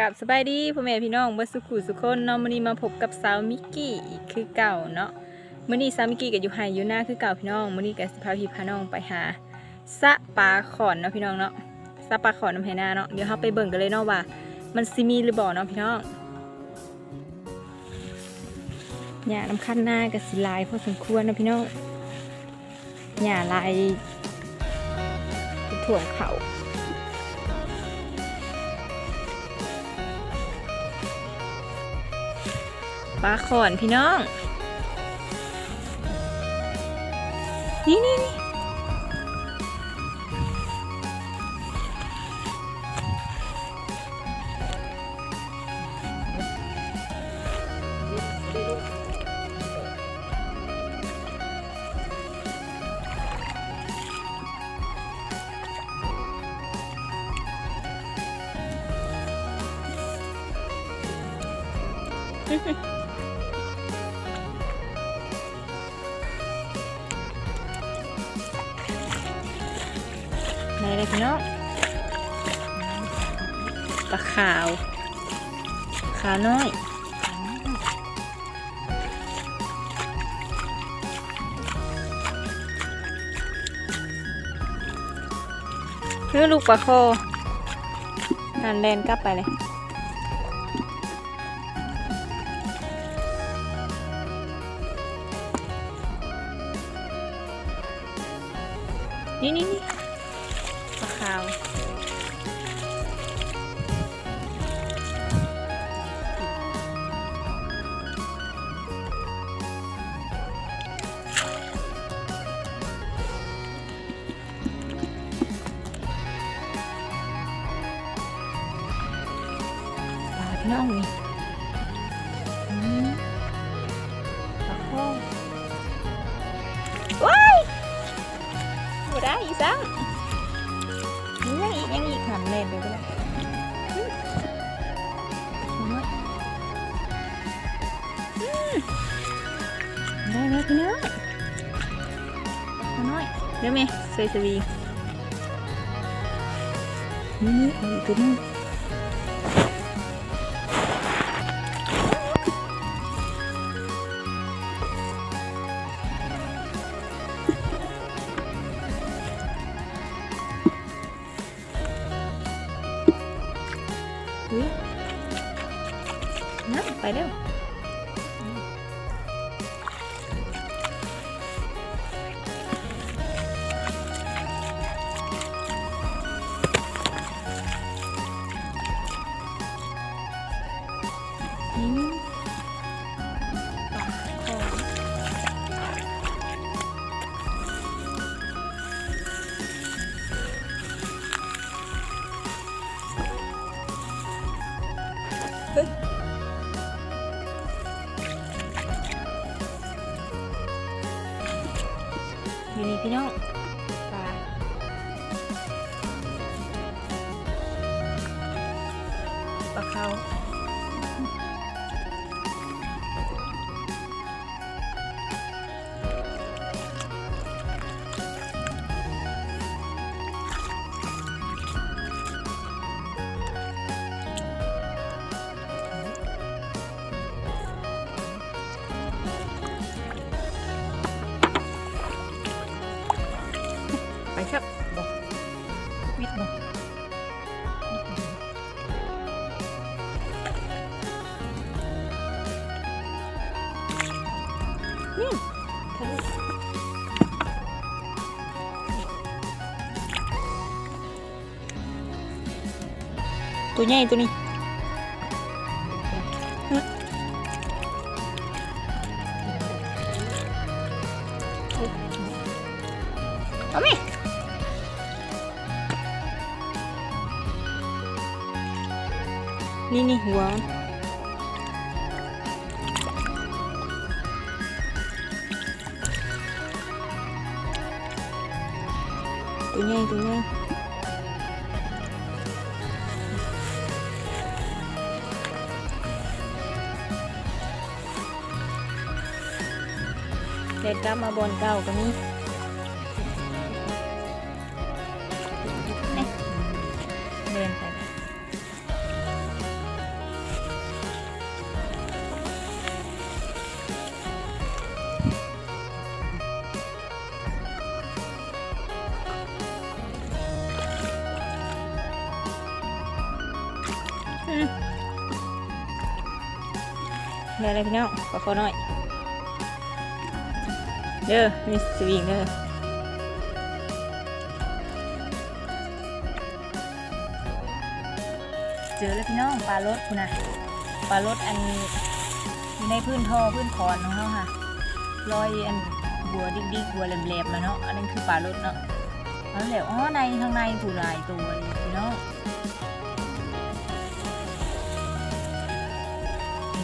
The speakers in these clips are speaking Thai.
กับสบายดีพ่อแม่พี่น้องบ่สุขุสุคนเนาะมื้อนี้มาพบกับสาวมิกกี้อีกคือเก่าเนาะมื้อนี้สาวมิกกี้ก็อยู่ไห้อยู่หน้าคือเก่าพี่น้องมื้อนี้ก็สิพาพี่พาน้องไปหาสะปลาขอนเนาะพี่น้องเนาะสะปลาขอนน้ำไหนาเนาะเดี๋ยวเราไปเบิ่งกันเลยเนาะว่ามันสิมีหรือบ่เนาะพี่น้องหญ้าน้ำคั้นหน้าก็สิลายพอสมควรเนาะพี่น้องหญ้าลายถ่วงเขาปลาขอนพี่น้องนี่ไหนเลยพี่น้องปลาขาวน้อยคือลูกปลาโคนั่นแลนกลับไปเลยนี่ปลาขาวน้องนี่ปลาโคว้ายไม่ได้อีกซ้ำยังอีกหันเล่นไปเลยได้ไหมพี่น้องน้อยเดี๋ยวแม่ใส่สวีนี่อีกตัวนึงนับไปเร็วอยู่นี่พี่น้องปลาเขาไปครับบอกวิทย์บอกนี่ตัวใหญ่ตัวนี้เอาไหมนี่หัวตัวใหญ่เด็ดกลับมาบนเก่ากันนี้เดินไป เดี๋ยวอะไรพี่น้องปลาคอน้อยเด้อมีสวิงเด้อเจอแล้วพี่น้องปลารสคุณนะปลารสอันอยู่ในพื้นท่อพื้นคอนของเขาค่ะลอยอันบัวดิกๆบัวแหลมๆแล้วเนาะอันนั้นคือปลารสเนาะแล้วเหลวอ๋อในข้างในถูลายตัวเลยพี่น้อง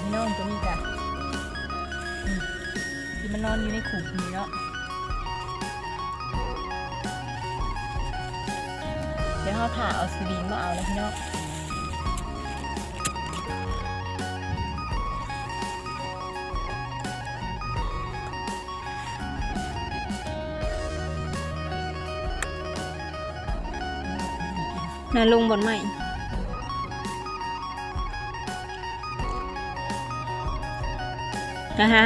พี่น้องตัวนี้จ้ะที่มันนอนอยู่ในขุมนี้เนาะเดี๋ยวเขาถ่าเอาสลิงมาเอาแล้วพี่น้องน่าลงบนใหม่ฮ่า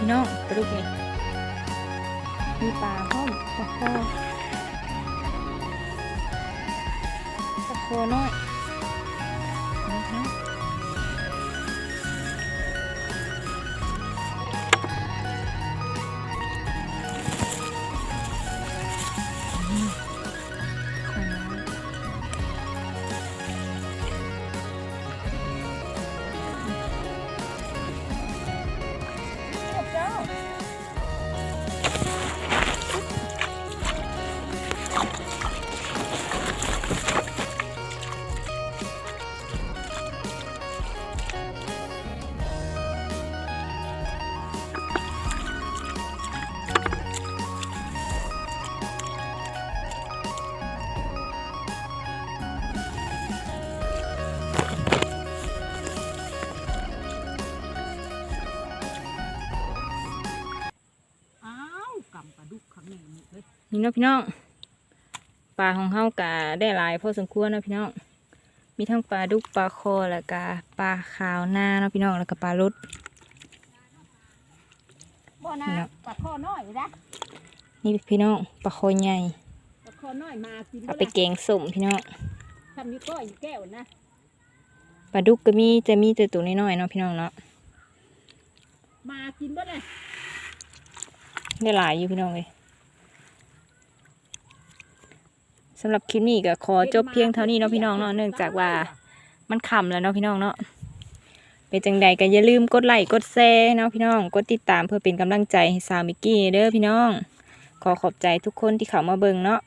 พี่น้องกระดูกนี่มีปลาพร้อมปลาคอน้อยนะคะนี่เนาะพี่น้องปลาของเฮากะได้หลายพอสมควรนะพี่น้องมีทั้งปลาดุกปลาคอแล้วก็ปลาขาวหน้าเนาะพี่น้องแล้วก็ปลารสบ่นะปลาคอน้อยนะนี่พี่น้องปลาคอใหญ่ปลาคอน้อยมากินเอาไปแกงส้มพี่น้องทำนี่ก้อยแก้วนะปลาดุกก็มีจะมีแต่ตัวน้อยๆเนาะพี่น้องเนาะมากินบ่ได้ได้หลายอยู่พี่น้องเลยสำหรับคลิปนี้ก็ขอจบเพียงเท่านี้เนาะพี่น้องเนาะเนื่องจากว่ามันค่ำแล้วเนาะพี่น้องเนาะเป็นจังใดก็อย่าลืมกดไลค์กดแชร์เนาะพี่น้องกดติดตามเพื่อเป็นกำลังใจให้สาวมิกกี้เด้อพี่น้องขอขอบใจทุกคนที่เข้ามาเบิ่งเนาะ